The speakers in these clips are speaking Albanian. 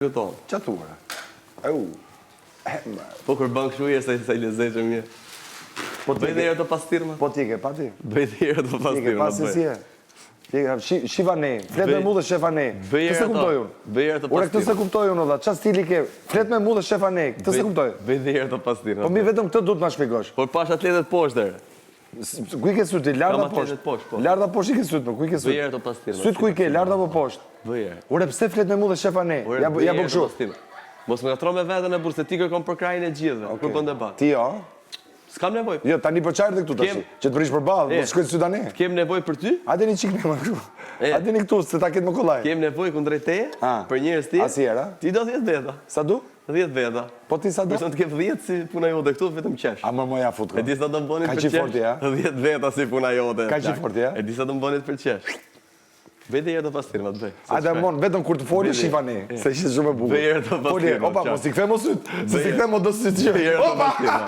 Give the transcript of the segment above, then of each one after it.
Këto. Qatura. Po kur bën kështu je sa i lezetshëm je. Po bëj dhe herë të pastirma. Po ti ke, pa ti. Bëj dhe herë të pastirma. Pasi si e. Shivane, flet me mu dhe shefane. Të se kuptoj unë. Bëj herë të pastirma. Ure këtë se kuptoj unë, ola, qa stili ke? Flet me mu dhe shefane, këtë se kuptoj. Bëj dhe herë të pastirma. Po mi vetëm këtë du të ma shpjegosh. Por pash atletet poshtë. Kuj ke syt, larda poshtë? Larda poshtë i ke syt, kuj ke syt? Bëj herë të pastirma. Syt kuj ke, larda po poshtë? Bëj herë. Ure pse flet me mu dhe shefane? Ja po kështu. Mos më ngatro me veten e burr se ti kërkon për krajin e gjithëve. Kur bën debat. Ti jo? S'kam nevojë. Jo, tani po çajër këtu tash. Që të vrish përballë, mos shkoj sy tani. Kem nevojë për ty? Hajde një çik më këtu. Hajde një këtu se ta ketë më kollaj. Kem nevojë kundrejt teje? Për njerëz ti? Asnjëra. Ti do 10 veta. Sa du? 10 veta. Po ti sa do? Përse të ke 10 si puna jote këtu vetëm qesh. A më moja fut. E di sa do bëni për qesh. 10 veta si puna jote. Ka që fort, ja? E di sa do bëni për qesh. Bëj dhe herë të pastirma të bëj. Hajde mon, vetëm kur të foli shifani, se ishte shumë e bukur. Bëj herë të pastirma. Opa, mos i kthe mos syt. Se si kthe mos do syt që. Bëj herë të pastirma.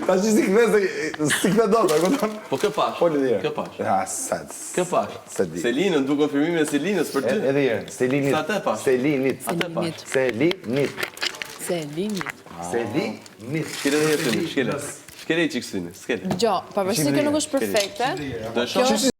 Ta që si kthe do, ta këton. Po kë pash? Kë pash? Ja, sa. Kë pash? Se di. Selinën, du konfirmimin e Selinës për ty. Edhe herë, Selinit. Sa te pash? Selinit. Selinit. Shkele dhe jetë të shkele. Shkele i qikë syni, shkele. Gjo, pavarësisht se kjo nuk është perfekte. Do e shoh?